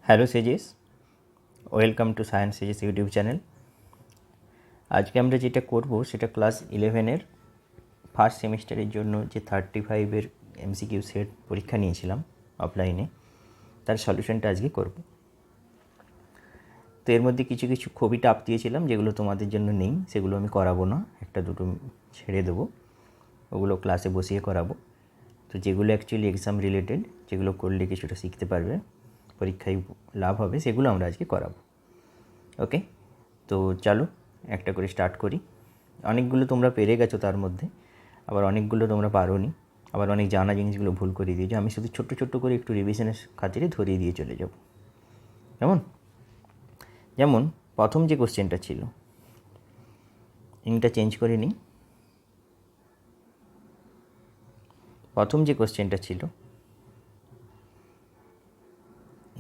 Hello Sages, welcome to Science Sages YouTube channel. আজকে আমরা যেটা করব সেটা ক্লাস 11-এর ফার্স্ট সেমিস্টারের জন্য যে 35-এর এমসিকিউ সেট পরীক্ষা নিয়েছিলাম অফলাইনে, তার সলিউশনটা আজকে করব। তো এর মধ্যে কিছু কিছু খুবই টাফ দিয়েছিলাম, যেগুলো তোমাদের জন্য নেই, সেগুলো আমি করাবো না, একটা দুটো ছেড়ে দেবো, ওগুলো ক্লাসে বসিয়ে করাবো। তো যেগুলো অ্যাকচুয়ালি এক্সাম রিলেটেড, যেগুলো করলে কিছুটা শিখতে পারবে, পরীক্ষায় লাভ হবে, সেগুলো আমরা আজকে করাবো। ওকে, তো চলো একটা করে স্টার্ট করি। অনেকগুলো তোমরা পেরে গেছো, তার মধ্যে আবার অনেকগুলো তোমরা পারোনি, আবার অনেক জানা জিনিসগুলো ভুল করে দিয়েছো। আমি শুধু ছোট্ট ছোট্ট করে একটু রিভিশনের খাতিরে ধরিয়ে দিয়ে চলে যাব। যেমন প্রথম যে কোশ্চেনটা ছিল, ইংটা চেঞ্জ করে নিই। প্রথম যে কোশ্চেনটা ছিল,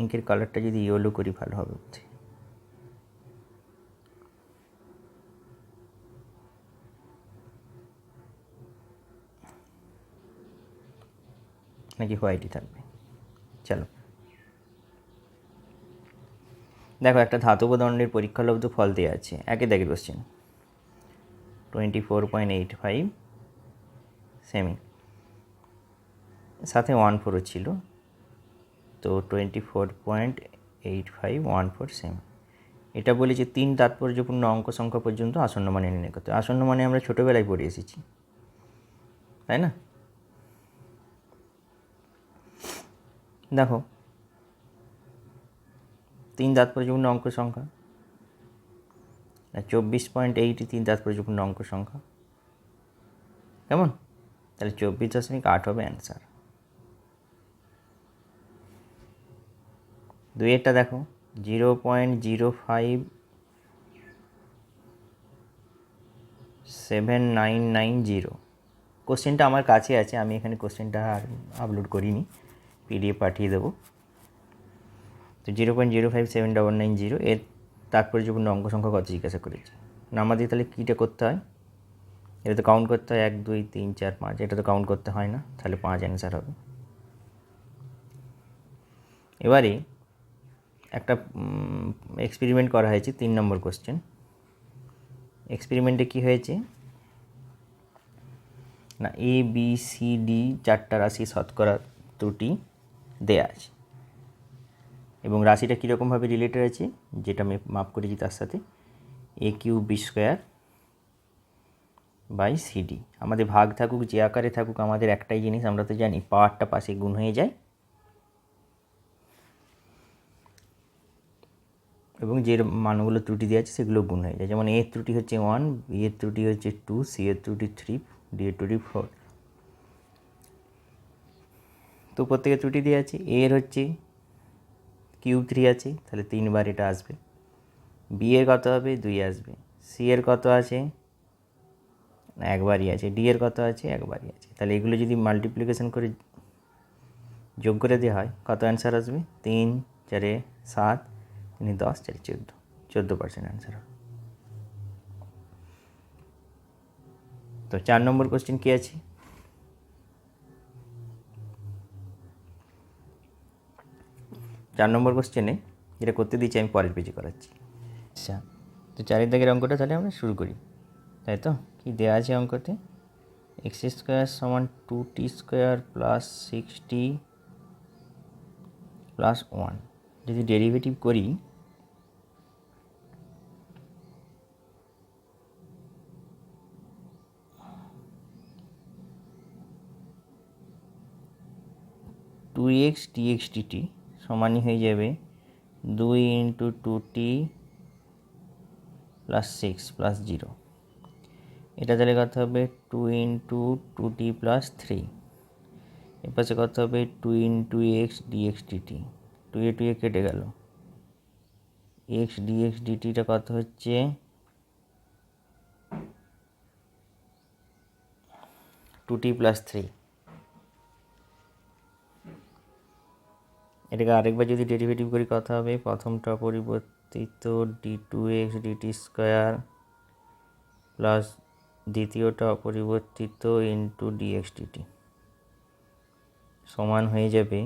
ইঙ্কের কালারটা যদি ইয়েলো করি ভালো হবে, নাকি হোয়াইটই থাকবে। চলো দেখো, একটা ধাতব দণ্ডের পরীক্ষালব্ধ ফল দেওয়া আছে, একে দেখে কোশ্চেন 24.85 সেমি, সাথে 1/4 ছিল, তো 24.85 সেমি। এটা বলেছে 3 তাৎপর্যপূর্ণ অঙ্ক সংখ্যা পর্যন্ত আসন্ন মানে নির্ণয় করতে। আসন্ন মানে আমরা ছোটোবেলায় পড়ে এসেছি, তাই না? দেখো, 3 তাৎপর্যপূর্ণ অঙ্ক সংখ্যা, 24.8 3 তাৎপর্যপূর্ণ অঙ্ক সংখ্যা, কেমন? তাহলে 24.8 হবে অ্যান্সার। দুইয়েরটা দেখো, 0.05790। কোশ্চেনটা আমার কাছে আছে, আমি এখানে কোশ্চেনটা আর আপলোড করিনি, পিডিএফ পাঠিয়ে দেবো। তো 0.05790 এর তাৎপর্যপূর্ণ অঙ্ক সংখ্যা কত জিজ্ঞাসা করেছে। নাম্বার দিয়ে তাহলে কীটা করতে হয়, এটা তো কাউন্ট করতে হয়, 1 2 3 4 5, এটা তো কাউন্ট করতে হয় না, তাহলে 5 অ্যান্সার হবে। এবারে একটা এক্সপেরিমেন্ট করা হয়েছে, 3 নম্বর কোশ্চেন। এক্সপেরিমেন্টে কী হয়েছে না, এ বি সি ডি 4টা রাশি শতকরা ত্রুটি দেয়া আছে, এবং রাশিটা কীরকমভাবে রিলেটেড আছে, যেটা আমি মাপ করেছি তার সাথে, A Q B square by CD. আমাদের ভাগ থাকুক যে আকারে থাকুক, আমাদের একটাই জিনিস আমরা তো জানি, পাওয়ারটা পাশে গুণ হয়ে যায়, এবং যে মানগুলো ত্রুটি দেওয়া আছে সেগুলো গুণ হয়ে যায়। যেমন এর ত্রুটি হচ্ছে 1, বি এর ত্রুটি হচ্ছে 2, সি এর ত্রুটি 3, ডি এর ত্রুটি 4। তো প্রত্যেকের ত্রুটি দেওয়া আছে। এর হচ্ছে কিউব 3 আছে, তাহলে 3 বার এটা আসবে। বি এর কত হবে, 2 আসবে। সি এর কত আছে, একবারই আছে। ডি এর কত আছে, একবারই আছে। তাহলে এগুলো যদি মাল্টিপ্লিকেশন করে যোগ করে দেওয়া হয়, কত অ্যান্সার আসবে, 3 4 7, 3 10, 4 14, 14% অ্যান্সার হবে। তো 4 নম্বর কোশ্চেন কী আছে, চার নম্বর কোশ্চেনে যেটা করতে দিচ্ছি আমি পরের পেজে করাচ্ছি। আচ্ছা, তো 4 দাগের অঙ্কটা তাহলে আমরা শুরু করি, তাই তো? কি দেওয়া আছে অঙ্কতে, এক্স স্কোয়ার সমান 2t square plus 6t plus 1। যদি ডেরিভেটিভ করি, টু এক্স ডিএক্স ডিটি সমানই হয়ে যাবে 2 × 2t প্লাস 6 প্লাস 0। এটা তাহলে কত হবে, 2 × 2t প্লাস 3। এর পাশে কত হবে, 2 × x dx dt। 2 এ 2 এ কেটে গেল, x dx dtটা কত হচ্ছে, 2t প্লাস 3। এটাকে আরেকবার যদি ডেরিভেটিভ করি কত হবে, প্রথমটা পরিবর্তিত d2x dt স্কোয়ার প্লাস দ্বিতীয়টা অপরিবর্তিত ইন্টু dx dt সমান হয়ে যাবে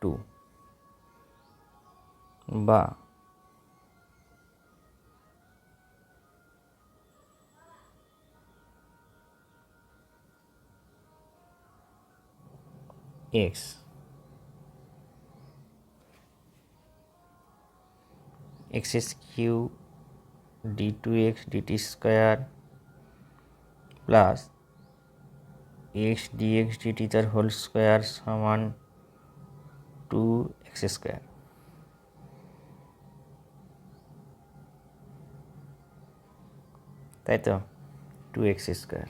2। বা x x q d2x dt square plus x dx dt তার হোল স্কোয়ার সমান 2x স্কোয়ার। তাই তো 2x স্কোয়ার।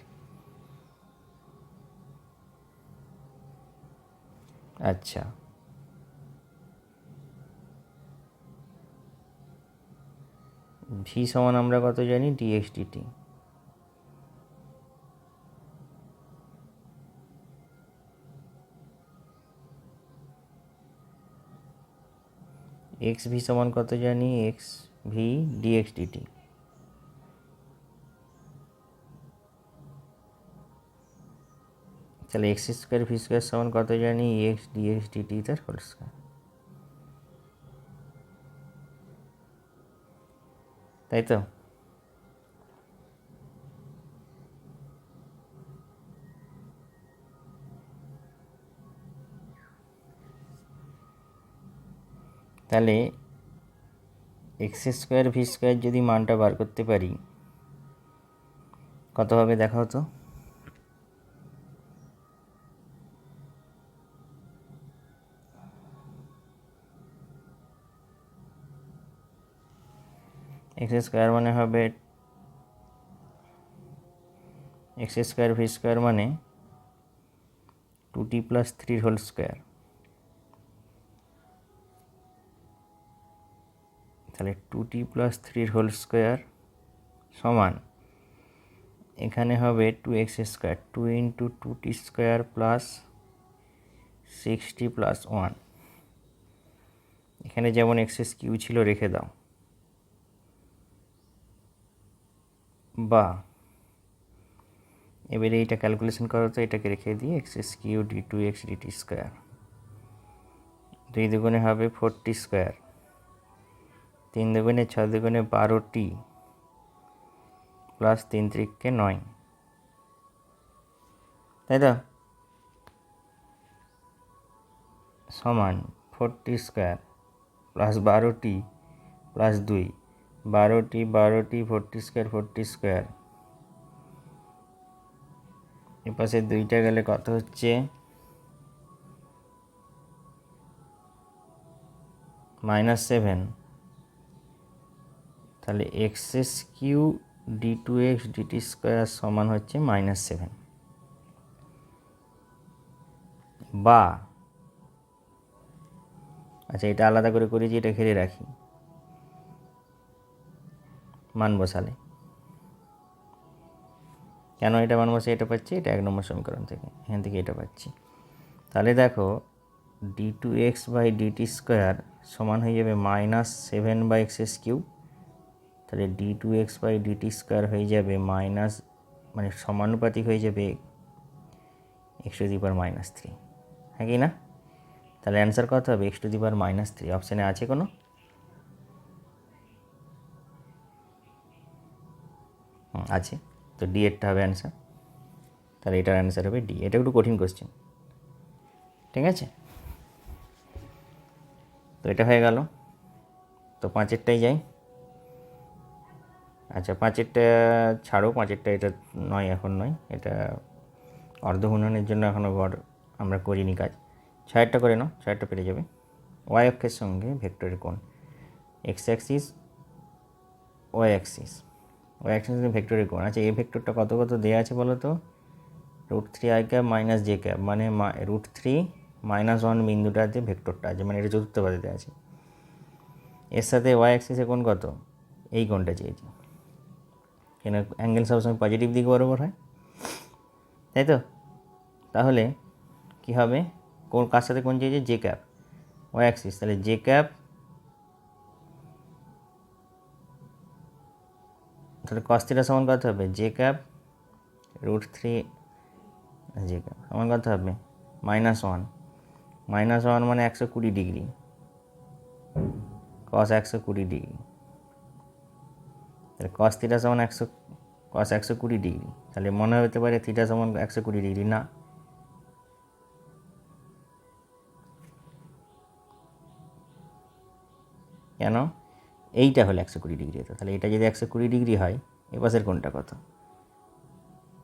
আচ্ছা, ভি সমান আমরা কত জানি, ডিএক্স ডিটি। এক্স ভি সমান কত জানি, এক্স ভি ডিএক্স ডিটি। তাহলে এক্স স্কোয়ার ভি স্কোয়ার সমান কত জানি, এক্স ডিএক্স ডিটি তার হোল স্কোয়ার। তাই তো তাহলে এক্স স্কোয়ার ভি স্কোয়ার যদি মানটা বার করতে পারি কত হবে দেখাও তো। এক্স স্কোয়ার মানে হবে, এক্স স্কোয়ার ভি স্কোয়ার মানে 2t প্লাস 3 হোল স্কোয়ার। তাহলে 2t প্লাস 3 হোল স্কোয়ার সমান এখানে হবে 2x square, 2 into 2t square plus 6t plus 1। এখানে যেমন এক্সএস কিউ ছিল রেখে দাও, বা এবারে এইটা ক্যালকুলেশন করো তো, এটাকে রেখে দিয়ে XS Q d2x dt square, 2 দুগুণে হবে 4t স্কোয়ার, 3 দুগুণে 6 দুগুণে 12t প্লাস 3 3 9। তাই তো সমান 4t square plus 12t plus 2, 12t 4t square 4t square, এপাশে 2টা গেলে কত হচ্ছে, -7। তাহলে XS Q d2x dt square সমান হচ্ছে -7, বা আচ্ছা এটা আলাদা করে করেছি, এটা ঘিরে রাখি মান বসালে। কেন এটা মান বসে এটা পাচ্ছি, এটা 1 নম্বর সমীকরণ থেকে, এখান থেকে এটা পাচ্ছি। তাহলে দেখো d2x বাই dt স্কোয়ার সমান হয়ে যাবে -7 বাই এক্সএস কিউ। তাহলে d2x বাই dt স্কোয়ার হয়ে যাবে মানে সমানুপাতিক হয়ে যাবে x⁻³ হ্যাঁ কি না? তাহলে অ্যান্সার কত হবে, x⁻³ অপশানে আছে কোনো? আছে, তো ডি এরটা হবে অ্যান্সার। তাহলে এটার অ্যান্সার হবে ডি। এটা একটু কঠিন কোশ্চেন, ঠিক আছে? তো এটা হয়ে গেল। তো 5এরটাই যাই। আচ্ছা 5এরটা ছাড়ো, 5এরটা এটা নয়, এখন নয়, এটা অর্ধঘূর্ণনের জন্য এখনও আমরা করিনি কাজ। 6এরটা করে নাও, 6এরটা পেরে যাবে। ওয়াই অক্ষের সঙ্গে ভেক্টরের কোণ, x axis y axis, y অ্যাক্সিসের ভেক্টরের কোণ। আচ্ছা এই ভেক্টরটা কত কত দেওয়া আছে বলো তো, √3i মাইনাস জে ক্যাপ, মানে √3 -1 বিন্দুটাতে ভেক্টরটা আছে, মানে এটা চতুর্থ পাদেতে আছে। এর সাথে ওয়াই অ্যাক্সিসে কোণ কত, এই কোণটা চেয়েছি, কেন অ্যাঙ্গেল সবসময় পজিটিভ দিক বরাবর হয়, তাই তো? তাহলে কি হবে, কোন কার সাথে কোণ চেয়েছে, জে ক্যাপ ওয়াই অ্যাক্সিস, তাহলে জে ক্যাপ, তাহলে cos θ সমান কত হবে, জে ক্যাপ √3 জে ক্যাপ সমান কত হবে, -1 মানে 120 ডিগ্রি। cos 120 ডিগ্রি, তাহলে cos থিটা সমান 100 cos 120 ডিগ্রি, তাহলে মনে হতে পারে থিটা সমান 120 ডিগ্রি, না। কেন? এইটা হলো 120 ডিগ্রি হতো, তাহলে এটা যদি 120 ডিগ্রি হয় এ পাশের কোণটা কত?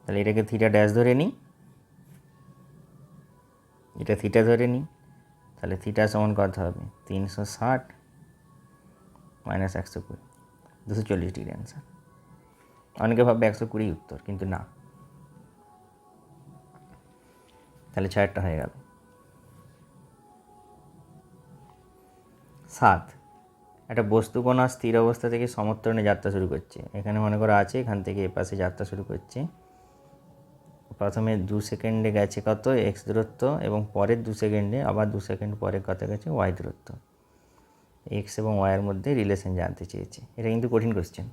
তাহলে এটাকে থিটা ড্যাশ ধরে নিই, এটা থিটা ধরে নিই, তাহলে থিটা সমান কত হবে? 360 মাইনাস 120, 240 ডিগ্রি অ্যান্সার। অনেকে ভাববে 120 উত্তর, কিন্তু না। তাহলে 6টা হয়ে গেল। 7, একটা বস্তু কণা স্থির অবস্থা থেকে সমত্বরণে যাত্রা শুরু করছে। এখানে মনে করা আছে এখান থেকে এ পাশে যাত্রা শুরু করছে। প্রথমে 2 সেকেন্ডে গেছে কত? এক্স দূরত্ব, এবং পরের 2 সেকেন্ডে আবার 2 সেকেন্ড পরে কত গেছে? ওয়াই দূরত্ব। এক্স এবং ওয়াইয়ের মধ্যে রিলেশন জানতে চেয়েছে। এটা কিন্তু কঠিন কোশ্চেন।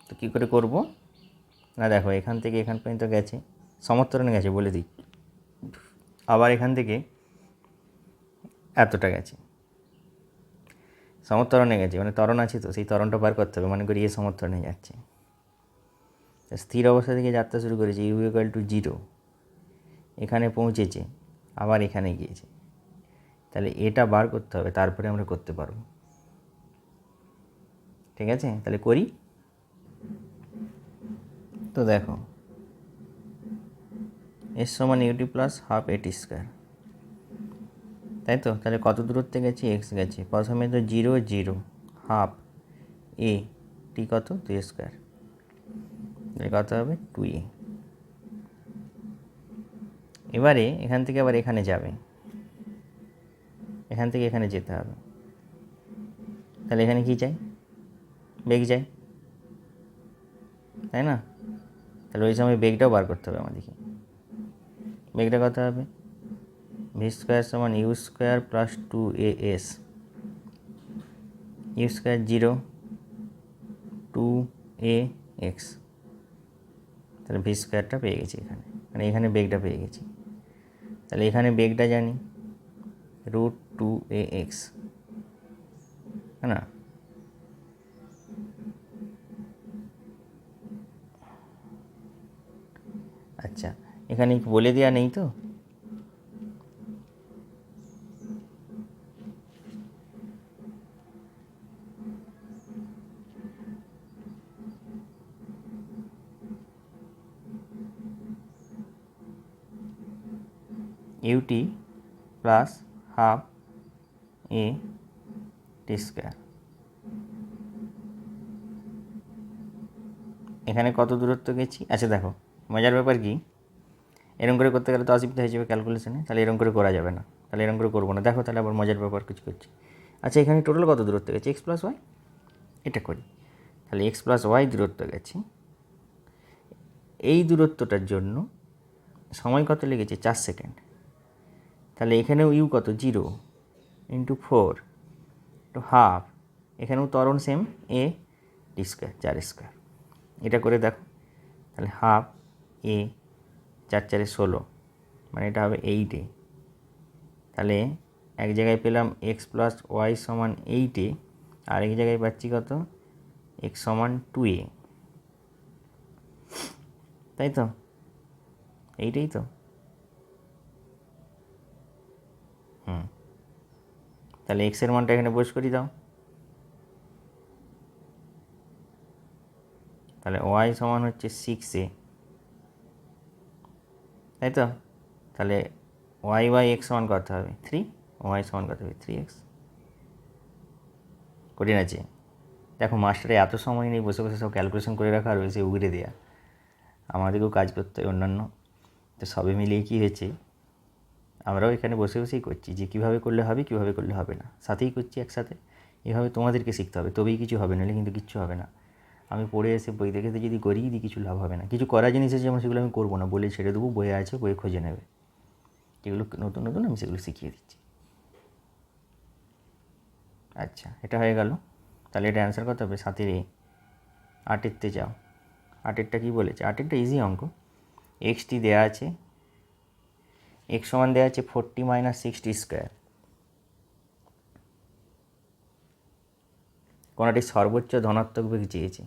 তো কী করে করব? না দেখো, এখান থেকে এখান পর্যন্ত গেছে, সমত্বরণে গেছে বলে দিই, আবার এখান থেকে এতটা গেছে, সমত্বরণে গেছে, মানে ত্বরণ আছে, তো সেই ত্বরণটা বার করতে হবে। মনে করি এ সমত্বরণে যাচ্ছে, স্থির অবস্থা থেকে যাত্রা শুরু করেছে, ইউ ইকুয়াল টু 0, এখানে পৌঁছেছে, আবার এখানে গিয়েছে, তাহলে এটা বার করতে হবে, তারপরে আমরা করতে পারবো। ঠিক আছে, তাহলে করি। তো দেখো, এস সমান ইউটি প্লাস হাফ এটি স্কোয়ার, তাই তো? তাহলে কত দূরত্বে গেছে? এক্স গেছে, প্রথমে তো 0 0, হাফ এ টি কত? 2 স্কোয়ার, তাহলে কত হবে? 2a। এবারে এখান থেকে আবার এখানে যাবে, এখান থেকে এখানে যেতে হবে, তাহলে এখানে কি চাই? বেগ চাই, তাই না? তাহলে ওই সময় বেগটাও বার করতে হবে আমাদেরকে। বেগটা কত হবে? ভি স্কোয়ার সমান u square plus 2as, u square 0, 2ax, তাহলে ভি স্কোয়ারটা পেয়ে গেছি এখানে, মানে এখানে বেগটা পেয়ে গেছি। তাহলে এখানে বেগটা জানি √2ax, হ্যাঁ না? আচ্ছা, এখানে বলে দেওয়া নেই তো? ইউটি প্লাস হাফ এ টি স্কোয়ার, এখানে কত দূরত্ব গেছি? আচ্ছা দেখো, মজার ব্যাপার কি, এরকম করে করতে গেলে তো অসুবিধা হয়ে যাবে ক্যালকুলেশনে, তাহলে এরকম করে করা যাবে না, তাহলে এরকম করে করবো না। দেখো তাহলে আবার মজার ব্যাপার কিছু করছি। আচ্ছা, এখানে টোটাল কত দূরত্ব গেছে? এক্স প্লাস ওয়াই, এটা করি। তাহলে এক্স প্লাস ওয়াই দূরত্ব গেছে, এই দূরত্বটার জন্য সময় কত লেগেছে? 4 সেকেন্ড। তাহলে এখানেও ইউ কত? 0 ইন্টু 4 টু হাফ, এখানেও ত্বরণ সেম, এ টি স্কোয়ার, 4 স্কোয়ার। এটা করে দেখো, তাহলে হাফ এ 4 4 16, মানে এটা হবে 8a। তাহলে এক জায়গায় পেলাম এক্স প্লাস ওয়াই সমান 8a, আর এক জায়গায় পাচ্ছি কত? এক্স সমান 2a, তাই তো? এইটাই তো। তাহলে এক্সের মানটা এখানে বস করি দাও, তাহলে ওয়াই সমান হচ্ছে 6a, তাই তো? তাহলে ওয়াই বাই এক্স সমান কত হবে? 3, ওয়াই সমান কত হবে? 3x। কঠিন আছে। দেখো, মাস্টারে এত সময় নেই বসে বসে সব ক্যালকুলেশন করে রাখা আর এসে উগড়ে দেওয়া, আমাদেরকেও কাজ করতে হয় অন্যান্য। তো সবে মিলিয়ে কী হয়েছে, আমরাও এখানে বসে বসেই করছি যে কীভাবে করলে হবে, কীভাবে করলে হবে না, সাথেই করছি একসাথে। এভাবে তোমাদেরকে শিখতে হবে, তবেই কিছু হবে, নাহলে কিন্তু কিচ্ছু হবে না। আমি পড়ে এসে বই দেখে যদি করিয়ে দিই, কিছু লাভ হবে না। কিছু করা জিনিস আছে যেমন, সেগুলো আমি করবো না, বলে ছেড়ে দেবো, বইয়ে আছে, বইয়ে খুঁজে নেবে। যেগুলো নতুন নতুন আমি সেগুলো শিখিয়ে দিচ্ছি। আচ্ছা, এটা হয়ে গেল। তাহলে এটা অ্যান্সার কত হবে? 7-এর এ। 8-এরতে যাও, 8-এরটা কী বলেছে? 8-এরটা ইজি অঙ্ক। এক্সটি দেওয়া আছে, এক্স সমান দেওয়া আছে 40 - 60 স্কোয়ার, কণাটির সর্বোচ্চ ধনাত্মক বেগ চেয়েছে,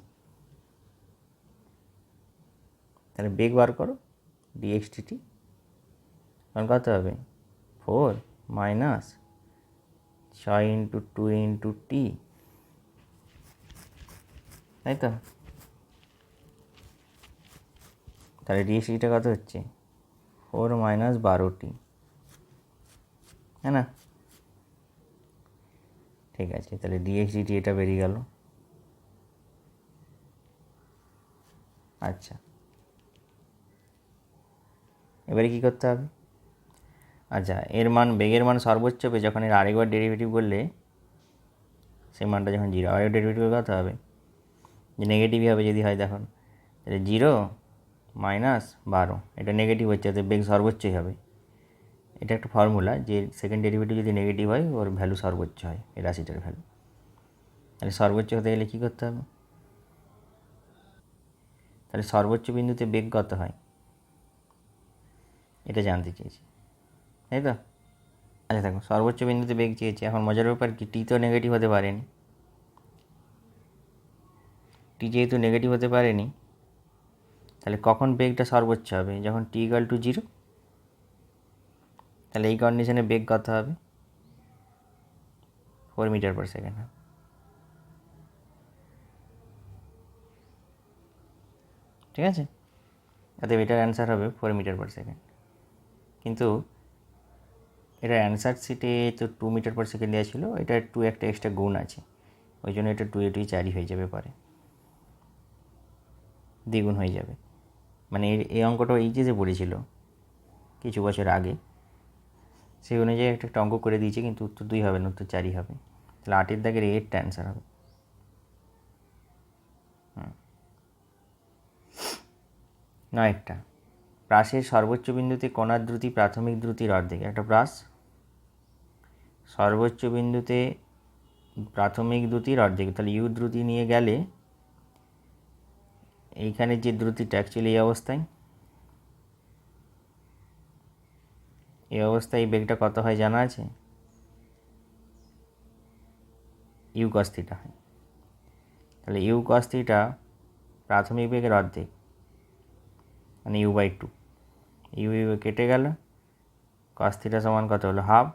তাহলে বেগ বার করো ডিএক্স ডিটি। তখন কত হবে 4 মাইনাস 6 ইন্টু 2 ইন্টু টি, তাই তো? তাহলে ডিএক্স ডিটা কত হচ্ছে 4 মাইনাস 12টি, হ্যাঁ না? ঠিক আছে, তাহলে ডিএক্স ডিটি এটা বেরিয়ে গেল। আচ্ছা, এবারে কী করতে হবে? আচ্ছা, এর মান, বেগের মান সর্বোচ্চ হবে যখন এর আরেকবার ডেরিভেটিভ করলে সেই মানটা যখন 0, আরেকবার ডেরিভেটিভ কত হবে? যে নেগেটিভই হবে যদি হয়, দেখুন তাহলে 0 মাইনাস 12, এটা নেগেটিভ হচ্ছে, তাতে বেগ সর্বোচ্চই হবে। এটা একটা ফর্মুলা যে সেকেন্ড ডেরিভেটিভ যদি নেগেটিভ হয় ওর ভ্যালু সর্বোচ্চ হয়, এই রাশিটার ভ্যালু। তাহলে সর্বোচ্চ হতে গেলে কী করতে হবে? তাহলে সর্বোচ্চ বিন্দুতে বেগ কত হয় এটা জানতে চেয়েছি, তাই তো? আচ্ছা দেখো, সর্বোচ্চ বিন্দুতে বেগ চেয়েছি, এখন মজার ব্যাপার কি, টি তো নেগেটিভ হতে পারেনি। টি যেহেতু নেগেটিভ হতে পারেনি, তাহলে কখন বেগটা সর্বোচ্চ হবে? যখন টি ইকুয়াল টু 0। তাহলে এই কন্ডিশনে বেগ কত হবে? 4 মিটার পার সেকেন্ড। ঠিক আছে, অতএব এটার অ্যান্সার হবে 4 মিটার পার সেকেন্ড। কিন্তু এটার অ্যান্সার সিটে তো 2 মিটার পার সেকেন্ড দেওয়া ছিল, এটা 2 একটা এক্সট্রা গুণ আছে, ওই জন্য এটা 2 এ 2 4 হয়ে যাবে, পরে দ্বিগুণ হয়ে যাবে। মানে এই অঙ্কটা এই যে পড়েছিল কিছু বছর আগে, সেই অনুযায়ী একটা অঙ্ক করে দিয়েছে, কিন্তু উত্তর 2 হবে না, উত্তর 4 হবে। তাহলে 8-এর দাগের এরটা অ্যান্সার হবে। 9টা, প্রাসের সর্বোচ্চ বিন্দুতে কণার দ্রুতি প্রাথমিক দ্রুতির অর্ধেক। একটা প্রাস সর্বোচ্চ বিন্দুতে প্রাথমিক দ্রুতির অর্ধেক, তাহলে ইউ দ্রুতি নিয়ে গেলে এইখানে যে দ্রুতিটা অ্যাকচুয়ালি এই অবস্থায় বেগটা কত হয় জানা আছে? ইউ কস থিটা হয়। তাহলে ইউ কস থিটা প্রাথমিক বেগের অর্ধেক, মানে u/2। ইউ কেটে গেল, কস থিটা সমান কত হলো? হাফ।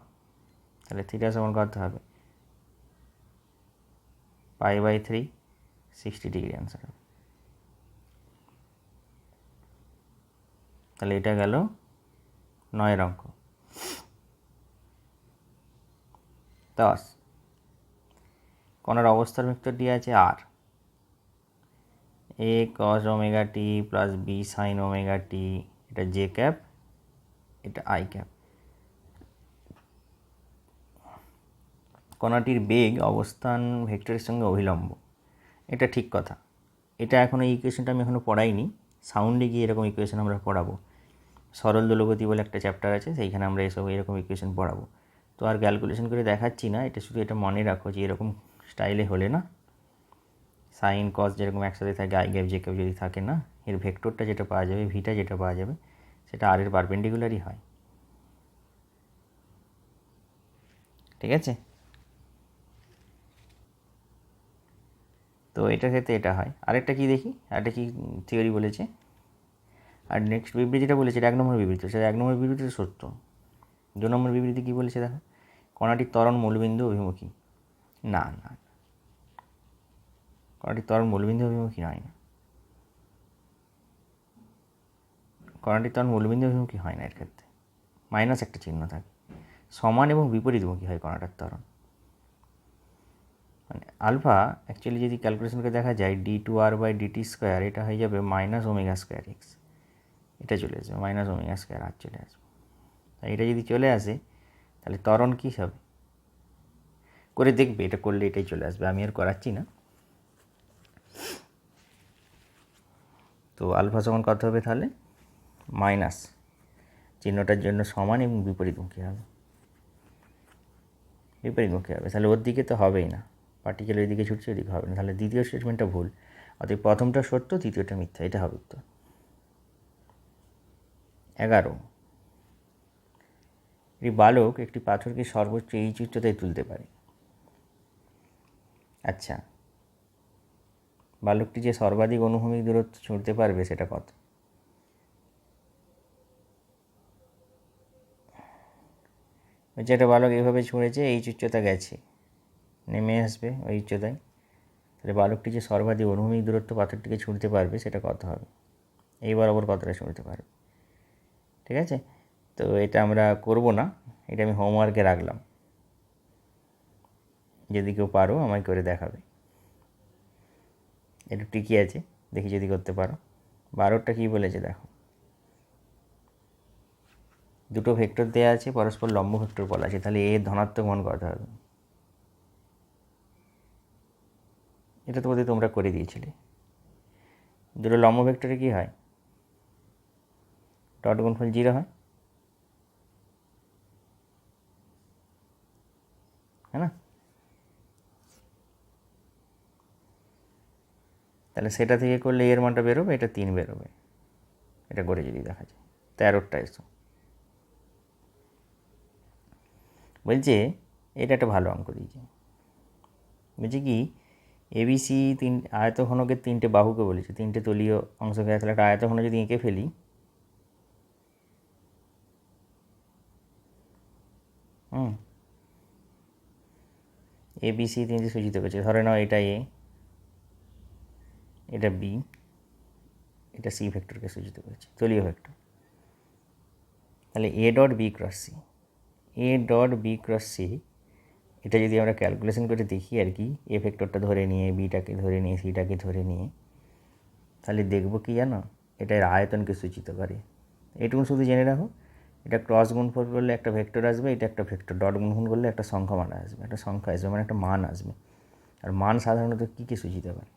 তাহলে থিটা সমান কত হবে? π/3, 60 ডিগ্রি অ্যান্সার হবে। তাহলে এটা গেল 9 অঙ্ক। 10, কণার অবস্থার ভেক্টরটি আছে r, a cos omega t plus b sine omega t, এটা জে ক্যাপ, এটা আই ক্যাপ। কণাটির বেগ অবস্থান ভেক্টরের সঙ্গে অভিলম্ব, এটা ঠিক কথা। এটা এখনও এই ইকুয়েশনটা আমি এখনও পড়াইনি, সাউন্ডে গিয়ে এরকম ইকুয়েশন আমরা পড়াবো। সরল দোলগতি বলে একটা চ্যাপ্টার আছে, সেইখানে আমরা এরকম ইকুয়েশন পড়াবো। তো আর ক্যালকুলেশন করে দেখাচ্ছি না, এটা শুধু এটা মনে রাখো যে এরকম স্টাইলে হলে না, সাইন কস যেরকম একসাথে থাকে, আই গ্যাপ জে ক্যাপ যদি থাকে না, এর ভেক্টরটা যেটা পাওয়া যাবে, ভিটা যেটা পাওয়া যাবে, সেটা আর এর পারপেন্ডিকুলারই হয়। ঠিক আছে, তো এটার ক্ষেত্রে এটা হয়। আরেকটা কি দেখি, আরেকটা কি থিওরি বলেছে। আর নেক্সট বিবৃতি যেটা বলেছে, এটা 1 নম্বর বিবৃতি, সেটা 1 নম্বর বিবৃতিটা সত্য। 2 নম্বর বিবৃতি কী বলেছে দেখো, কণাটির ত্বরণ মূলবিন্দু অভিমুখী। না না, কণাটির ত্বরণ মূলবিন্দু অভিমুখী হয় না, কণাটির ত্বরণ মূলবিন্দু অভিমুখী হয় না, এর ক্ষেত্রে মাইনাস একটা চিহ্ন থাকে। সমান এবং বিপরীতমুখী হয় কণাটার ত্বরণ। মানে আলফা অ্যাকচুয়ালি যদি ক্যালকুলেশন করে দেখা যায়, d2r/dt², এটা হয়ে যাবে -ω²x, এটা চলে আসবে -ω²r চলে আসবে। তাই এটা যদি চলে আসে, তাহলে ত্বরণ কী হবে করে দেখবে, এটা করলে এটাই চলে আসবে, আমি আর করাচ্ছি না। তো আলফা সমান কত হবে তাহলে? মাইনাস চিহ্নটার জন্য সমান এবং বিপরীতমুখী হবে, তাহলে ওর দিকে তো হবেই না, পার্টিকেল ওই দিকে ছুটছে, ওইদিকে হবে না, তাহলে দ্বিতীয় স্টেটমেন্টটা ভুল। অর্থাৎ প্রথমটা সত্য, তৃতীয়টা মিথ্যা, এটা হবে উত্তর। 11, একটি বালক একটি পাথরকে সর্বোচ্চ এইচ উচ্চতায় তুলতে পারে। আচ্ছা, বালকটি যে সর্বাধিক অনুভূমিক দূরত্ব ছুঁড়তে পারবে সেটা কত? হচ্ছে একটা বালক এইভাবে ছুঁড়েছে, এই উচ্চতা গেছে, নেমে আসবে ওই উচ্চতায়, তাহলে বালকটি যে সর্বাধিক অনুভূমিক দূরত্ব পাথরটিকে ছুঁড়তে পারবে সেটা কত হবে? এই বরাবর কতটা ছুঁড়তে পারবে। ঠিক আছে, তো এটা আমরা করব না, এটা আমি হোমওয়ার্কে রাখলাম, যদি কেউ পারো আমায় করে দেখাবে। একটু ট্রিকি আছে, দেখি যদি করতে পারো। 12টা কী বলেছে দেখো, দুটো ভেক্টর দেওয়া আছে, পরস্পর লম্ব ভেক্টর বলা আছে, তাহলে এর ধনাত্মক মান কত হবে? এটা তো বোধহয় তোমরা করে দিয়েছিলে। দুটো লম্ব ভেক্টরে কী হয়? ডট গুণফল 0 হয়, হ্যাঁ না? তাহলে সেটা থেকে করলে এর মানটা বেরোবে, এটা 3 বেরোবে। এটা করে যদি দেখা যায় 13টা এসো। বলছে এটা একটা ভালো অঙ্ক দিয়েছে, বলছে কি এবিসি আয়তঘনকের 3টে বাহুকে বলেছে, 3টে তলীয় অংশকে, তাহলে একটা আয়তঘন যদি এঁকে ফেলি, এবিসি 3টে সূচিত করেছে, ধরে নাও এটা এ, এটা বি, এটা সি ভেক্টরকে সূচিত করেছে, তলীয় ভেক্টর। তাহলে a dot b cross c, a dot b cross c, এটা যদি আমরা ক্যালকুলেশন করে দেখি আর কি, এ ভেক্টরটা ধরে নিয়ে, বিটাকে ধরে নিয়ে, সিটাকে ধরে নিয়ে, তাহলে দেখবো কি জানো, এটার আয়তনকে সূচিত করে। এটুকু শুধু জেনে রাখো, এটা ক্রস গুণফল করলে একটা ভেক্টর আসবে, এটা একটা ভেক্টর, ডট গুণফল করলে একটা সংখ্যা মান আসবে, একটা সংখ্যা আসবে মানে একটা মান আসবে। আর মান সাধারণত কী কী সূচিত করে?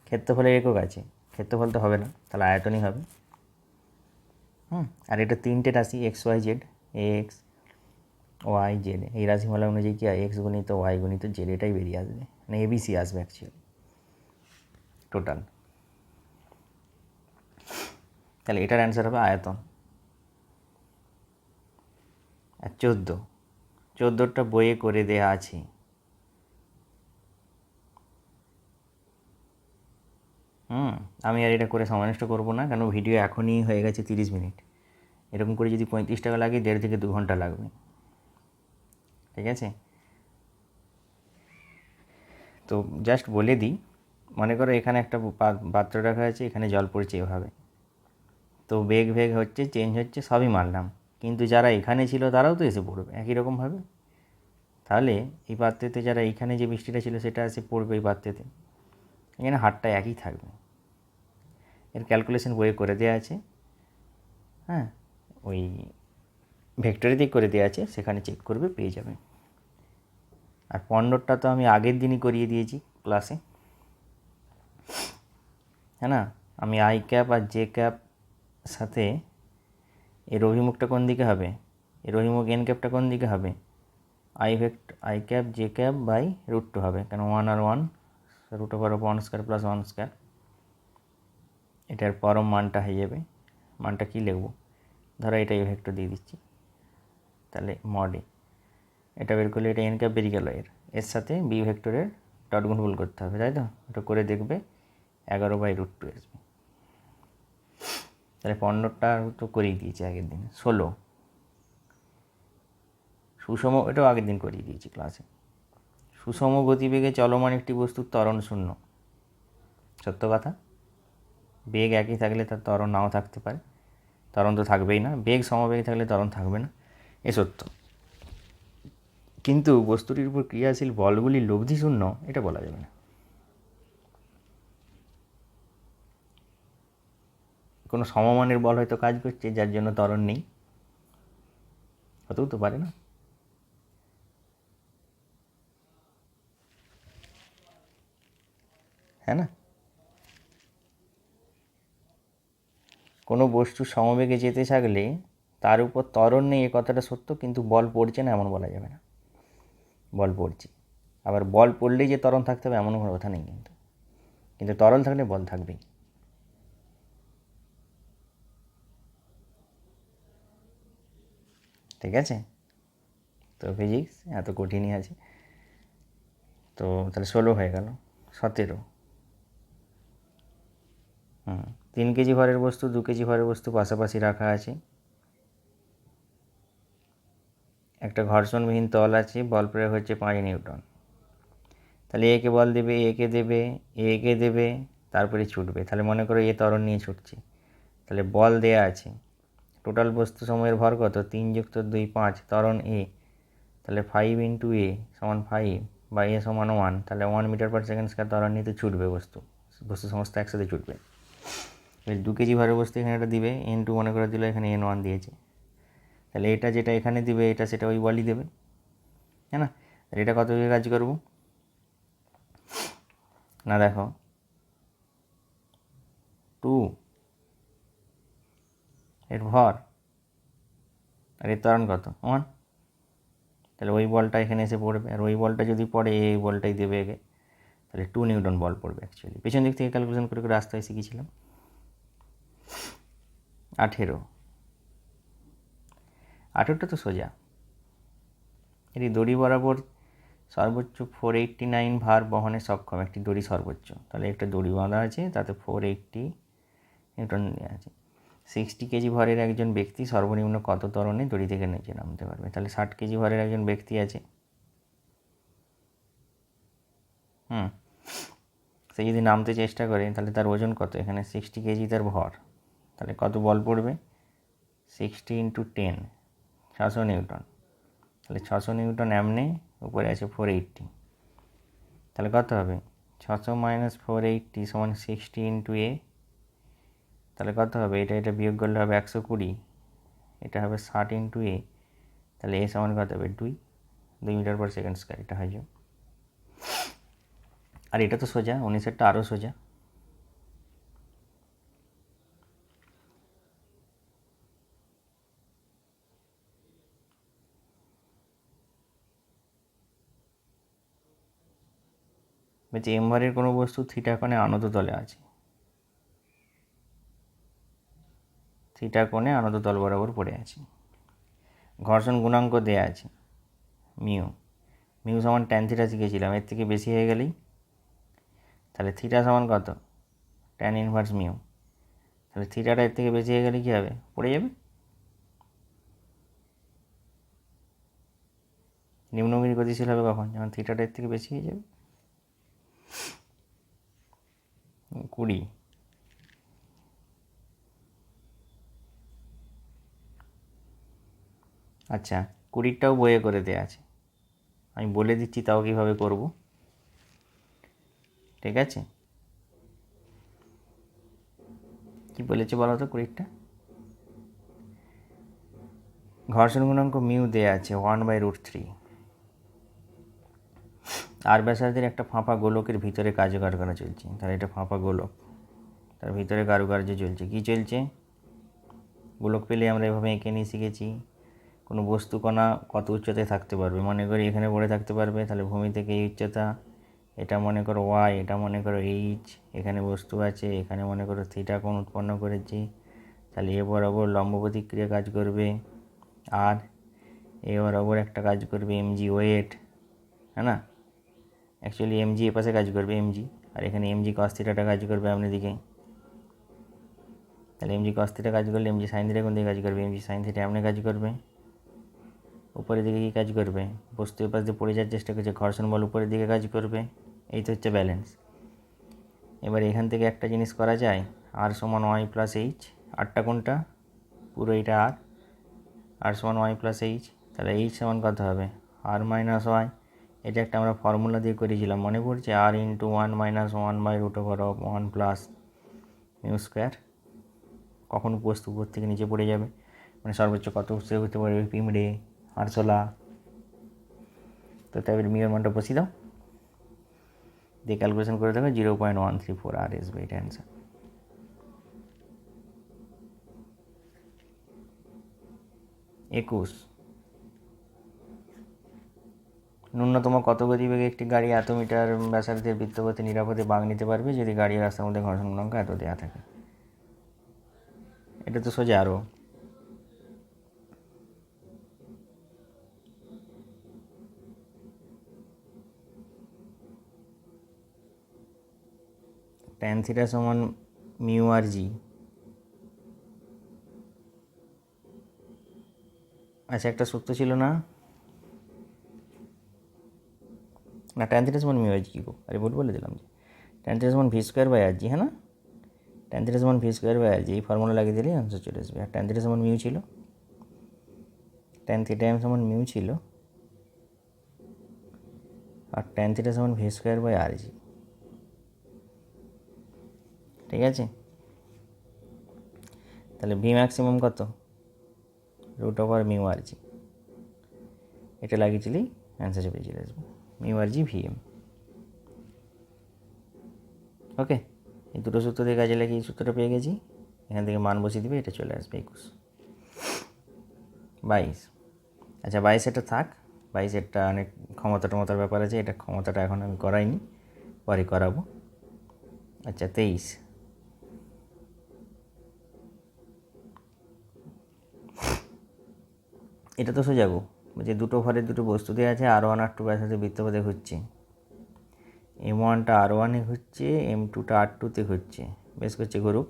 ক্ষেত্রফলের একক আছে, ক্ষেত্রফল তো হবে না, তাহলে আয়তনই হবে। আর এটা 3টে রাশি, x y z, x y z, এই রাশিমালা অনুযায়ী কি হয়, এক্স গণিত ওয়াই গণিত জেড, এটাই বেরিয়ে আসবে, মানে এবিসি আসবে অ্যাকচুয়ালি টোটাল। তাহলে এটার অ্যান্সার হবে আয়তন। আর 14টা বইয়ে করে দেয়া আছে। আমি আর এটা করে সময় নষ্ট করবো না, কারণ ভিডিও এখনই হয়ে গেছে 30 মিনিট। এরকম করে যদি 35 টাকা লাগে, 1.5 থেকে 2 ঘন্টা লাগবে। ঠিক আছে, তো জাস্ট বলে দিই, মনে করো এখানে একটা পাত্র রাখা আছে, এখানে জল পড়ছে এভাবে, তো বেগ ভেগ হচ্ছে, চেঞ্জ হচ্ছে, সবই মানলাম, কিন্তু যারা এখানে ছিল তারাও তো এসে পড়বে একই রকমভাবে। তাহলে এই পাত্রেতে যারা এইখানে যে বৃষ্টিটা ছিল সেটা এসে পড়বে এই পাত্রেতে, এখানে হারটা একই থাকবে। এর ক্যালকুলেশন বইয়ে করে দেওয়া আছে, হ্যাঁ, ওই ভেক্টরেতেই করে দেওয়া আছে, সেখানে চেক করবে, পেয়ে যাবে। আর 15টা তো আমি আগের দিনই করিয়ে দিয়েছি ক্লাসে, হ্যাঁ না? আমি আই ক্যাপ আর জে ক্যাপ সাথে এর অভিমুখটা কোন দিকে হবে, এর অভিমুখ এন ক্যাপটা কোন দিকে হবে, i cap j cap by √2 হবে, কেন 1 আর 1 √1² প্লাস 1², এটার পরম মানটা হয়ে যাবে। মানটা কী লিখবো, ধরো এটা এই ভেক্টর দিয়ে দিচ্ছি, তাহলে মড এ, এটা বের করলে এটা এন ক্যাপ বেরিয়ে গেল, এর সাথে বি ভেক্টরের ডট গুণফল করতে হবে, তাই তো? এটা করে দেখবে 11/√2 আসবে। তাহলে 15টা তো করিয়ে দিয়েছি আগের দিন। 16 সুষম, এটাও আগের দিন করিয়ে দিয়েছি ক্লাসে। সুষম গতিবেগে চলমান একটি বস্তুর ত্বরণ শূন্য, সত্য কথা। বেগ একই থাকলে তার ত্বরণ নাও থাকতে পারে, ত্বরণ তো থাকবেই না, বেগ সমবেগে থাকলে ত্বরণ থাকবে না, এ সত্য। কিন্তু বস্তুটির উপর ক্রিয়াশীল বলগুলি লব্ধি শূন্য, এটা বলা যাবে না। কোনো সমমানের বল হয়তো কাজ করছে, যার জন্য ত্বরণ নেই, হতেও তো পারে না। হ্যাঁ না? কোনো বস্তু সমবেগে যেতে থাকলে তার উপর ত্বরণ নেই, এ কথাটা সত্য, কিন্তু বল পড়ছে না এমন বলা যাবে না। বল পড়ছে, আবার বল পড়লেই যে ত্বরণ থাকতে হবে এমন কোনো কথা নেই, কিন্তু কিন্তু ত্বরণ থাকলে বল থাকবেই। ঠিক আছে, তো ফিজিক্স এত কঠিনই আছে। তো তাহলে 16 হয়ে গেল, 17 3 কেজি ভরের বস্তু 2 কেজি ভরের বস্তু পাশাপাশি রাখা আছে, একটা ঘর্ষণবিহীন তল আছে, বল প্রয়োগ হচ্ছে 5 নিউটন। তাহলে একে বল দেবে, একে দেবে, তারপরে ছুটবে। তাহলে মনে করো এ ত্বরণ নিয়ে ছুটছে, তাহলে বল দেয়া আছে, টোটাল বস্তু সময়ের ভর কত, 3 যুক্ত 2 5, ত্বরণ এ, তাহলে 5 ইন্টু এ সমান 5 বা এ সমান 1, তাহলে 1 মিটার পার সেকেন্ড স্কয়ার ত্বরণ নিতে ছুটবে বস্তু সমস্ত একসাথে ছুটবে। এবার 2 কেজি ভরের বস্তু এখানে একটা দিবে, N2 মনে করে দিল, এখানে N1 দিয়েছে, তাহলে এটা যেটা এখানে দিবে এটা সেটা ওই বলই দেবে, হ্যাঁ না। তাহলে এটা কত বেগে কাজ করবো না, দেখো 2 এর ভর আর এর ত্বরণ কত 1, তাহলে ওই বলটা এখানে এসে পড়বে, আর ওই বলটা যদি পড়ে এই বলটাই দেবে একে, তাহলে 2 নিউটন বল পড়বে। অ্যাকচুয়ালি পেছন দিক থেকে ক্যালকুলেশন করে করে রাস্তায় শিখেছিলাম। 18টা তো সোজা, এটি দড়ি বরাবর সর্বোচ্চ 489 ভার বহনে সক্ষম একটি দড়ি সর্বোচ্চ, তাহলে একটা দড়ি বাঁধা আছে, তাতে 480 নিউটন দেওয়া আছে। 60 কেজি ভরের একজন ব্যক্তি সর্বনিম্ন কত ত্বরণে দড়ি থেকে নিচে নামতে পারবে, তাহলে 60 কেজি ভরের একজন ব্যক্তি আছে, সে যদি নামতে চেষ্টা করে তাহলে তার ওজন কত, এখানে 60 কেজি তার ভর, তাহলে কত বল পড়বে, 60 ইন্টু 10, 600 নিউটন, তাহলে 600 নিউটন এমনি, উপরে আছে 480, তাহলে কত হবে 600 মাইনাস 480 সমান 60 ইন্টু এ, তাহলে কত হবে, এটা বিয়োগ করলে হবে 120, এটা হবে 60 ইন্টু এ, তাহলে এ সমান কত হবে 2 মিটার পার সেকেন্ড স্কয়ার, এটা হয়ে যাবে। আর এটা তো সোজা, 19এরটা আরও সোজা। বলছে এম ভরের কোনো বস্তু থিটা কোণে আনত তলে আছে, থিটা কোণে আনত তল বরাবর পড়ে আছে, ঘর্ষণ গুণাঙ্ক দেয়া আছে মিউ, মিউ সমান ট্যান থিটা শিখেছিলাম, এর থেকে বেশি হয়ে গেলেই, তাহলে থিটা সমান কত, ট্যান ইনভার্স মিউ, তাহলে থিটাটা এর থেকে বেশি হয়ে গেলে কী হবে, পড়ে যাবে, নিম্নমুখী গতিশীল হবে কখন, যখন থিটাটা এর থেকে বেশি হয়ে যাবে। 20, আচ্ছা 20টাও বইয়ে করে দেওয়া আছে, আমি বলে দিচ্ছি তাও কীভাবে করব, ঠিক আছে। কি বলেছে বলো তো 20টা, ঘর্ষণ গুণাঙ্ক মিউ দেয়া আছে 1/√3, আর ব্যাসার্ধের একটা ফাঁপা গোলকের ভিতরে কার্যকারখানা চলছে, তাহলে এটা ফাঁপা গোলক, তার ভিতরে কারুকার্য চলছে, কী চলছে, গোলক পেলে আমরা এভাবে এঁকে নিয়ে শিখেছি, কোনো বস্তু কণা কত উচ্চতায় থাকতে পারবে, মনে করি এখানে পড়ে থাকতে পারবে, তাহলে ভূমি থেকে এই উচ্চতা, এটা মনে করো ওয়াই, এটা মনে করো এইচ, এখানে বস্তু আছে, এখানে মনে করো থিটা কোণ উৎপন্ন করেছি, তাহলে এ বরাবর লম্ব প্রতিক্রিয়া কাজ করবে, আর এ বরাবর একটা কাজ করবে এমজি ওয়েট, হ্যাঁ না, অ্যাকচুয়ালি এমজি এ পাশে কাজ করবে এমজি, আর এখানে এমজি কস থিটাটা কাজ করবে আপনার দিকে, তাহলে এমজি কস থিটা কাজ করলে এমজি সাইন থিটা কোন দিকে কাজ করবে, এমজি সাইন থিটা এমনি কাজ করবে, উপরের দিকে কী কাজ করবে, বস্তু এপাশ দিয়ে পড়ে যাওয়ার চেষ্টা করছে, ঘর্ষণ বল উপরের দিকে কাজ করবে, এই তো হচ্ছে ব্যালেন্স। এবার এখান থেকে একটা জিনিস করা যায়, আর সমান ওয়াই প্লাস এইচ, আরটা কোনটা, পুরো এটা আর সমান ওয়াই প্লাস এইচ, তাহলে এইচ সমান কত হবে, আর মাইনাস ওয়াই, এটা একটা আমরা ফর্মুলা দিয়ে করেছিলাম মনে পড়ছে, r into 1 minus 1/√1 plus mu square, কখন বস্তু উপর থেকে নিচে পড়ে যাবে, মানে সর্বোচ্চ কত উৎসে হতে পারবে পিমড়ে আরশোলা, তো তাই মিউর মানটা বসিয়ে দাও, দিয়ে ক্যালকুলেশন করে দেখো 0.134 আর আসবে, এটা অ্যান্সার। একুশ, ন্যূনতম কত গতিবেগে একটি গাড়ি এত মিটার ব্যাসার্ধের বৃত্তপথে নিরাপদে বাঁক নিতে পারবে যদি গাড়ির রাস্তার মধ্যে ঘর্ষণ গুণাঙ্ক এত দেওয়া থাকে, এটা তো সোজা আরও, ট্যান থিটা সমান মিউ আর জি। আচ্ছা, একটা সূত্র ছিল না, না ট্যান থিটা সমান মিউ আর জি, কী গো, আরে বলে দিলাম যে ট্যান থিটা সমান ভি স্কোয়ার বাই আর জি, হ্যাঁ না, ট্যান থিটা সমান ভি স্কোয়ার বাই আর জি, এই ফর্মুলা লাগিয়ে দিলেই আনসার চলে আসবে। আর ট্যান থিটা সমান মিউ ছিল, ট্যান থিটা এম সমান মিউ ছিল, আর ট্যান থিটা সমান ভি স্কোয়ার বাই আর জি। ঠিক আছে, তাহলে ভি ম্যাক্সিমাম কত, রুট ওভার মিউ আর জি, এটা লাগিয়েছিলেই অ্যান্সার চলে আসবে, মিউ আর জি ভি এম। ওকে, এই দুটো সূত্র দিয়ে কাজে লাগিয়ে এই সূত্রটা পেয়ে গেছি, এখান থেকে মান বসিয়ে দিবে, এটা চলে আসবে 21, 22। আচ্ছা 22 এটা থাক, 22 এটা অনেক ক্ষমতা টমতার ব্যাপার আছে, এটা ক্ষমতাটা এখন আমি করাইনি, পরে করাবো। আচ্ছা 23, এটা তো সোজা গো, যে দুটো ঘরের দুটো বস্তু দেওয়া আছে, R1 R2 ব্যাসার্ধে বৃত্তপথে ঘুরছে, M1টা R1-এ ঘুরছে, M2টা R2-তে ঘুরছে, বেশ করছে ঘুরুক।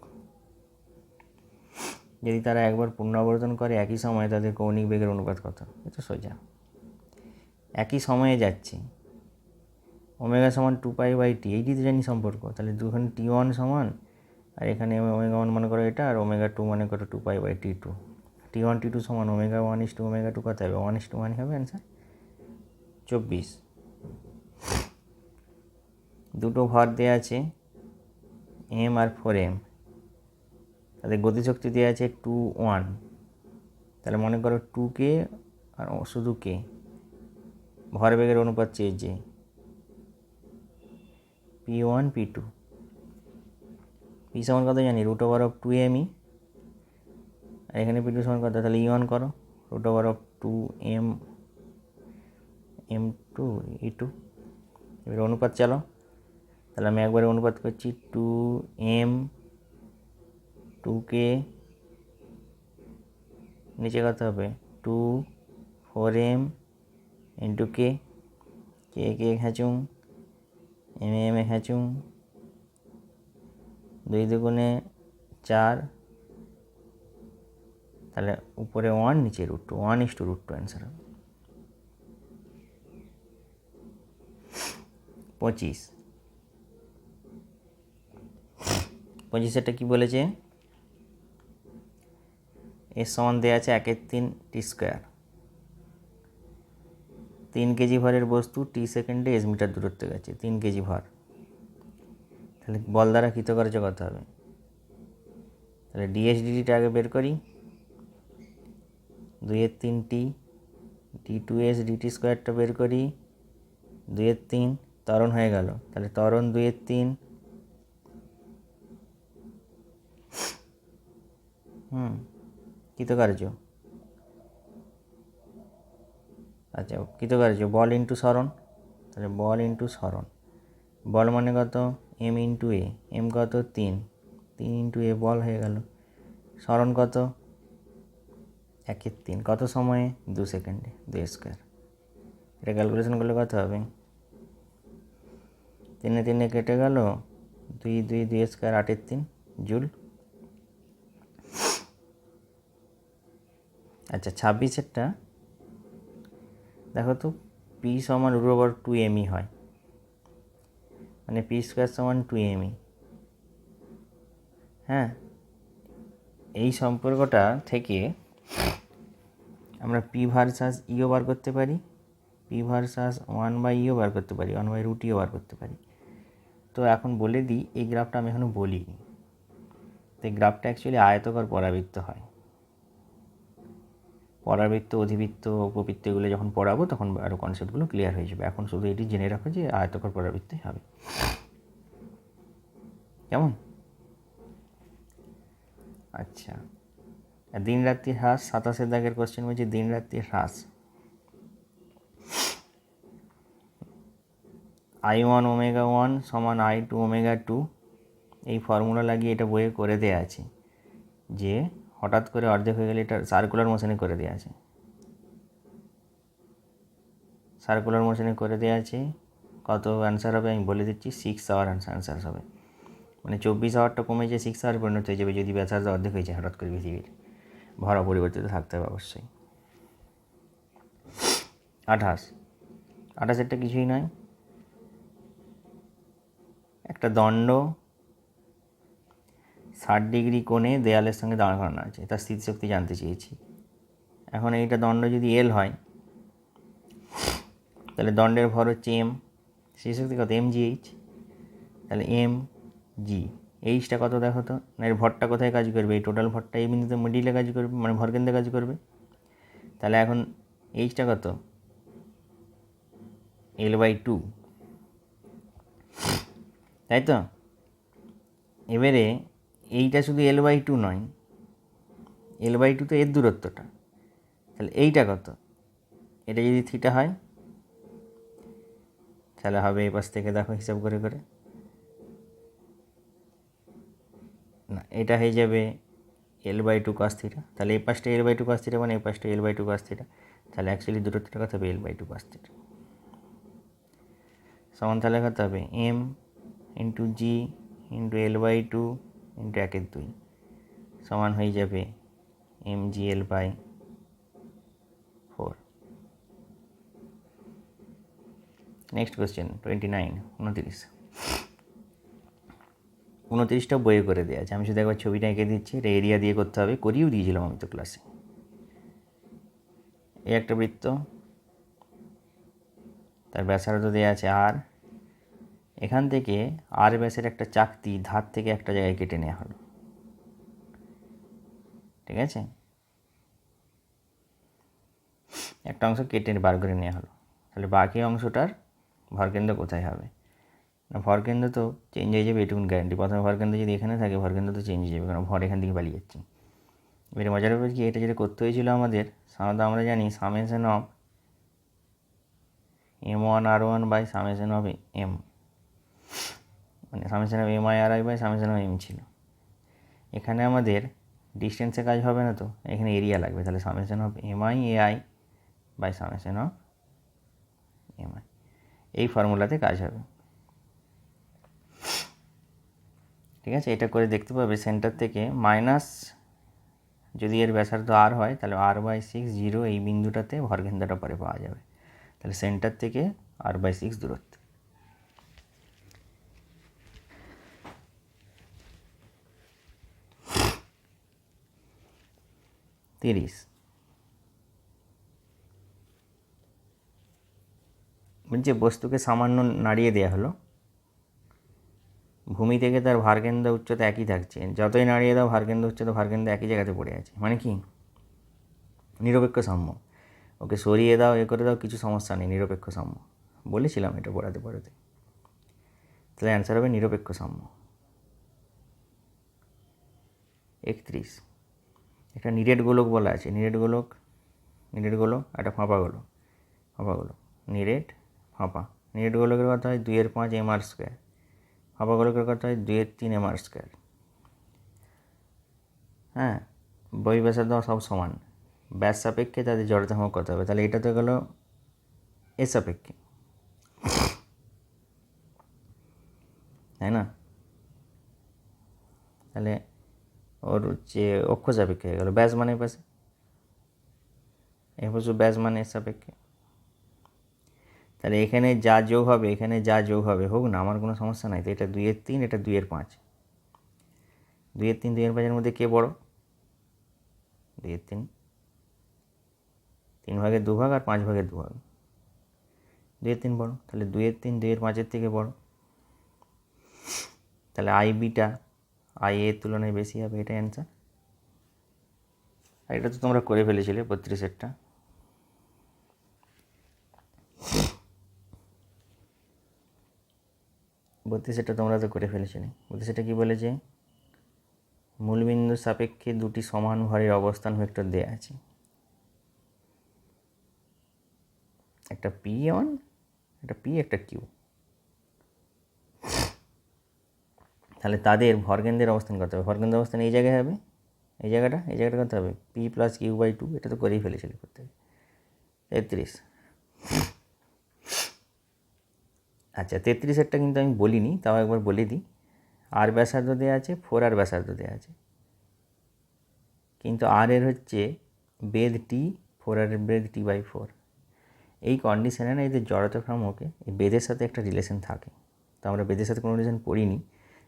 যদি তারা একবার পুনরাবর্তন করে একই সময়ে, তাদের কৌণিক বেগের অনুপাত কত, এটা সোজা, একই সময়ে যাচ্ছে, ওমেগা সমান 2π/t, এইটি তো জানি সম্পর্ক, তাহলে দুখানে T1 সমান, আর এখানে ওমেগা 1 মনে করো এটা, আর ওমেগা 2 মনে করো 2π/t2, T1 T2 সমান ওমেগা 1:2 ওমেগা 2, কত হবে, 1:1 হবে অ্যান্সার 24। দুটো ভর দেওয়া আছে M আর 4M, তাদের গতিশক্তি দেওয়া আছে 2 1, তাহলে মনে করো 2k আর শুধু k, ভরবেগের অনুপাত চেয়েছে P1 P2, P সমান কত জানি, রুট ওভার অফ 2m, আর এখানে P2 সমান কত, তাহলে E1 করো, root over of 2m M2 E2, এবার অনুপাত চালো, তাহলে আমি একবারে অনুপাত করছি 2m 2k, নিচে কত হবে 2 4m ইন্টু k, কে খেঁচুং, এম খেঁচুং, 2 দুগুণে 4, তাহলে উপরে 1 নিচে √2, 1:√2 অ্যান্সার হবে 25। 25-এটা কী বলেছে, এর সমান দেওয়া আছে 1/3t², 3 কেজি ভরের বস্তু টি সেকেন্ডে s মিটার দূরত্বে গেছে, 3 কেজি ভর, তাহলে বল দ্বারা কৃতকার্য কত হবে, তাহলে dsdt-টা আগে বের করি, 2/3t, d2s dt²টা বের করি, 2/3, ত্বরণ হয়ে গেল, তাহলে ত্বরণ 2/3, কৃতকার্য, আচ্ছা কৃতকার্য বল ইন্টু সরণ, তাহলে বল ইন্টু সরণ, বল মানে কত m ইন্টু এ, m কত 3 ইন্টু এ বল হয়ে গেল, সরণ কত 1/3, কত সময়ে 2 সেকেন্ডে, 2², এটা ক্যালকুলেশন করলে কত হবে, 3 কেটে গেল, 2 8/3 জুল। আচ্ছা 26-এরটা দেখো তো, পি সমান √2m হয়, মানে p² সমান 2m, হ্যাঁ, এই সম্পর্কটা থেকে আমরা পি ভার্সাস ইও বার করতে পারি, পি ভার্সাস 1/ইও বার করতে পারি, 1/√ইও বার করতে পারি। তো এখন বলে দিই, এই গ্রাফটা আমি এখনও বলিনি, তো এই গ্রাফটা অ্যাকচুয়ালি আয়তকার পরাবৃত্ত হয়, পরাবৃত্ত অধিবৃত্ত উপবৃত্ত এগুলো যখন পড়াবো তখন আরও কনসেপ্টগুলো ক্লিয়ার হয়ে যাবে, এখন শুধু এটি জেনে রাখো যে আয়তকার পরাবৃত্তই হবে, কেমন। আচ্ছা, দিন রাত্রির হ্রাস, 27 দাগের কোশ্চেন বলছে দিন রাত্রির হ্রাস, I1 ওমেগা 1 সমান I2 ওমেগা 2, এই ফর্মুলা লাগিয়ে এটা বইয়ে করে দেওয়া আছে, যে হঠাৎ করে অর্ধেক হয়ে গেলে এটা সার্কুলার মোশনে করে দেওয়া আছে, সার্কুলার মোশনে করে দেওয়া আছে, কত অ্যান্সার হবে আমি বলে দিচ্ছি, 6 আওয়ার অ্যান্সার হবে, মানে 24 আওয়ারটা কমে যে 6 আওয়ার পরিণত হয়ে যাবে যদি ব্যাসার্ধ অর্ধেক হয়ে যায় হঠাৎ করে পৃথিবীর। ভর অপরিবর্তিত থাকতে হবে অবশ্যই। 28 কিছুই নয়, একটা দণ্ড 60 ডিগ্রি কোণে দেয়ালের সঙ্গে দাঁড় করানো আছে, তার স্থিতিশক্তি জানতে চেয়েছি। এখন এইটা দণ্ড যদি এল হয় তাহলে দণ্ডের ভর হচ্ছে এম, স্থিতিশক্তি কত mgh, তাহলে এম জি। এইচটা কত দেখো তো, না এর ভরটা কোথায় কাজ করবে, এই টোটাল ভরটা এই বিন্দুতে মিডিলে কাজ করবে, মানে ভরকেন্দ্রে কাজ করবে। তাহলে এখন এইচটা কত, L/2, তাই তো। এবারে এইটা শুধু L/2 নয়, L/2 তো এর দূরত্বটা, তাহলে এইটা কত, এটা যদি থিটা হয় তাহলে হবে এই পাশ থেকে দেখো হিসাব করে করে, না এটা হয়ে যাবে L/2 cos থিটা, তাহলে এই পাশটা L/2 cos থিটা মানে এই পাশটা L/2 cos থিটা, তাহলে অ্যাকচুয়ালি দূরত্বটা কত হবে L/2 cos থিটা সমান, তাহলে কত হবে m ইন্টু জি ইন্টু L/2 ইন্টু 1/2 সমান হয়ে যাবে mgl/4। নেক্সট কোয়েশ্চেন 29টা বইয়ে করে দেওয়া আছে, আমি শুধু একবার ছবিটা এঁকে দিচ্ছি, এটা এরিয়া দিয়ে করতে হবে, করিয়েও দিয়েছিলাম আমি তো ক্লাসে। এই একটা বৃত্ত, তার ব্যাসার্ধ দেওয়া আছে আর, এখান থেকে আর ব্যাসের একটা চাকতি ধার থেকে একটা জায়গায় কেটে নেওয়া হলো, ঠিক আছে, একটা অংশ কেটে বার করে নেওয়া হলো, তাহলে বাকি অংশটার ভরকেন্দ্র কোথায় হবে, না ভরকেন্দ্র তো চেঞ্জ হয়ে যাবে এটুকুন গ্যারান্টি, প্রথমে ভরকেন্দ্র যদি এখানে থাকে ভরকেন্দ্র তো চেঞ্জ হয়ে যাবে, কারণ ভর এখান থেকে পালিয়ে যাচ্ছে। এবারে মজার ব্যাপার কি, এটা যেটা করতে হয়েছিল আমাদের, সাধারণত আমরা জানি summation of m1r1 by summation of m, মানে summation of mi/ri by summation of m ছিল। এখানে আমাদের ডিস্টেন্সে কাজ হবে না তো, এখানে এরিয়া লাগবে, তাহলে summation of mi/ai by summation of mi, এই ফর্মুলাতে কাজ হবে, ঠিক আছে। এটা করে দেখতে পাবে সেন্টার থেকে মাইনাস, যদি এর ব্যাসার্ধ আর হয় তাহলে r/6 0 এই বিন্দুটাতে ভরকেন্দ্রটা পরে পাওয়া যাবে, তাহলে সেন্টার থেকে r/6 দূরত্ব। যে বস্তুকে সামান্য নাড়িয়ে দেওয়া হলো, ভূমি থেকে তার ভারকেন্দ্র উচ্চতা একই থাকছে, যতই নাড়িয়ে দাও ভারকেন্দ্র উচ্চতা ভারকেন্দ্র একই জায়গাতে পড়ে আছে, মানে কি নিরপেক্ষ সাম্য। ওকে সরিয়ে দাও এ করে দাও কিছু সমস্যা নেই, নিরপেক্ষ সাম্য বলেছিলাম এটা পড়াতে পড়াতে, তাহলে অ্যান্সার হবে নিরপেক্ষ সাম্য। 31 একটা নিরেট গোলক বলা আছে, নিরেট গোলক একটা ফাঁপা গোলক, নিরেট ফাঁপা, নিরেট গোলকের কথা হয় 2/5 mr², ফাঁপা গোলকের কথা হয় 2/3 mr²। হ্যাঁ, বহি ব্যাসার্ধ সব সমান, ব্যাস সাপেক্ষে তাদের জড়তা হোক কত হবে, তাহলে এটা তো গেল এর সাপেক্ষে, তাই না, তাহলে ওর হচ্ছে অক্ষ সাপেক্ষে হয়ে গেল, ব্যাস মানে পাশে এ বছর ব্যাস মানে এর সাপেক্ষে, তাহলে এখানে যা যোগ হবে এখানে যা যোগ হবে হোক না, আমার কোনো সমস্যা নাই। তো এটা 2/3, এটা 2/5, 2/3 2/5 মধ্যে কে বড়, 2/3, 3 ভাগের 2 ভাগ আর 5 ভাগের 2 ভাগ, 2/3 বড়, তাহলে 2/3 2/5 থেকে বড়, তাহলে আই বিটা আই এর তুলনায় বেশি হবে, এটা অ্যান্সার। আর এটা তো তোমরা করে ফেলেছিলে 32-এরটা। সেটা তোমরা তো করে ফেলেছিলে। 32টা কী বলেছে, মূলবিন্দু সাপেক্ষে দুটি সমান ভরের অবস্থান ভেক্টর দেয়া আছে, একটা p1 একটা p একটা q, তাহলে তাদের ভরকেন্দ্রের অবস্থান কত হবে, ভরকেন্দ্রের অবস্থান এই জায়গায় হবে, এই জায়গাটা কত হবে p+q/2, এটা তো করেই ফেলেছিলে করতে। 33, আচ্ছা 33-এরটা কিন্তু আমি বলিনি, তাও একবার বলে দিই, আর ব্যাসার্ধ দেওয়া আছে, 4r ব্যাসার্ধ দেওয়া আছে, কিন্তু আর এর হচ্ছে বেধ টি, 4r এর বেধ t/4। এই কন্ডিশনে না এদের জড়তা ভ্রামকে এই বেদের সাথে একটা রিলেশন থাকে। তো আমরা বেদের সাথে কোনো রিলেশন পড়িনি,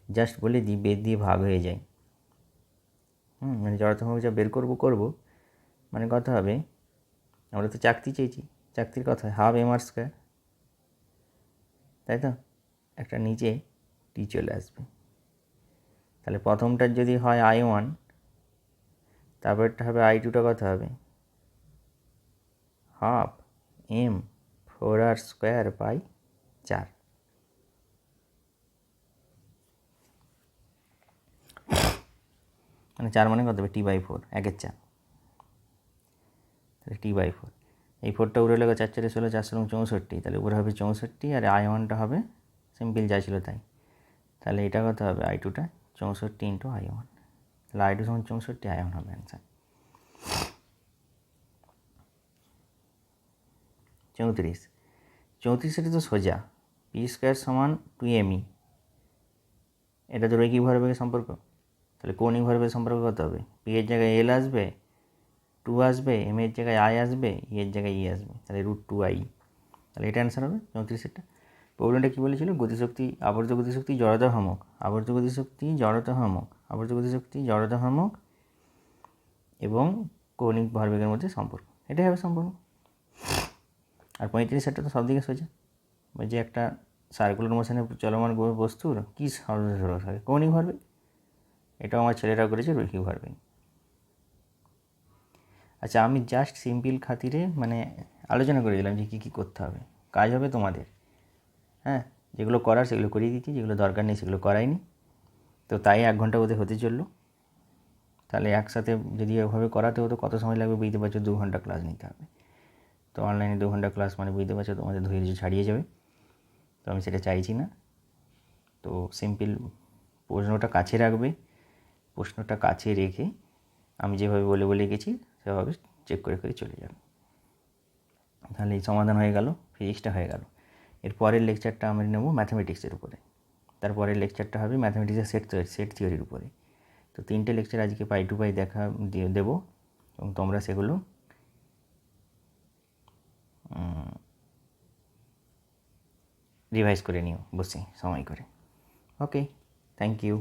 জাস্ট বলে দিই বেদ দিয়ে ভাগ হয়ে যায়। মানে জড়তা ভ্রামক যা বের করবো মানে কথা হবে, আমরা তো চাকতি চেয়েছি, চাকতির কথা হাফ mr², তাই তো? একটা নিচে টি চলে আসবে। তাহলে প্রথমটার যদি হয় I1, তারপরটা হবে I2টা কথা হবে হাফ m4r²/4। মানে 4 মানে কত হবে t/4, 1/4। তাহলে t/4, এই 4টা উড়ে গেলে 4 4 16, 4 16 64, তাহলে উপরে হবে 64 আর I1টা হবে সিম্পল যা ছিল তাই। তাহলে এটা কত হবে I2টা 64 ইন্টু I1, তাহলে I2 সমান 64, I1 হবে অ্যান্সার। 34 এটা তো সোজা, p² সমান 2me, এটা তো রৈখিক ভরবেগের সম্পর্ক। তাহলে কৌণিক ভরবেগের সম্পর্ক কত হবে? p এর জায়গায় l আসবে, 2 আসবে, m এর জায়গায় I আসবে, e এর জায়গায় e আসবে, তাহলে √2i। তাহলে এটা অ্যান্সার হবে 34। প্রবলেমটা কী বলেছিল? গতিশক্তি, আবর্ত গতিশক্তি, জড়তা ভ্রামক, আবর্ত গতিশক্তি, জড়তা ভ্রামক, আবর্ত গতিশক্তি, জড়তা ভ্রামক এবং কৌণিক ভরবেগের মধ্যে সম্পর্ক, এটাই হবে সম্পর্ক। আর 35 তো সব দিকে সোজা, ওই যে একটা সার্কুলার মোশনে চলমান বস্তুর কী সর্বদা থাকে কৌণিক ভরবেগ, এটাও আমার ছেলেরা করেছে রৈখিক ভরবেগ। আচ্ছা, আমি জাস্ট সিম্পল খাতিরে মানে আলোচনা করে দিলাম যে কী কী করতে হবে, কাজ হবে তোমাদের। হ্যাঁ, যেগুলো করার সেগুলো করিয়ে দিচ্ছি, যেগুলো দরকার নেই সেগুলো করাইনি। তো তাই 1 ঘন্টা ওদের হতে চললো। তাহলে একসাথে যদি এভাবে করাতে হতো কত সময় লাগবে বুঝতে পারছো, 2 ঘন্টা ক্লাস নিতে হবে। তো অনলাইনে 2 ঘন্টা ক্লাস মানে বুঝতে পারছো তোমাদের ধৈর্য ছাড়িয়ে যাবে। তো আমি সেটা চাইছি না। তো সিম্পল প্রশ্নটা কাছে রাখবে, প্রশ্নটা কাছে রেখে আমি যেভাবে বলে গেছি সেভাবে চেক করে চলে যাবে। তাহলে এই সমাধান হয়ে গেল, ফিজিক্সটা হয়ে গেল। এর পরের লেকচারটা আমরা নেব ম্যাথামেটিক্সের উপরে, তারপরের লেকচারটা হবে ম্যাথামেটিক্সের সেট থিওরির উপরে। তো 3টে লেকচার আজকে পাই টু পাই দেবো এবং তোমরা সেগুলো রিভাইজ করে নিও বসে সময় করে। ওকে, থ্যাংক ইউ।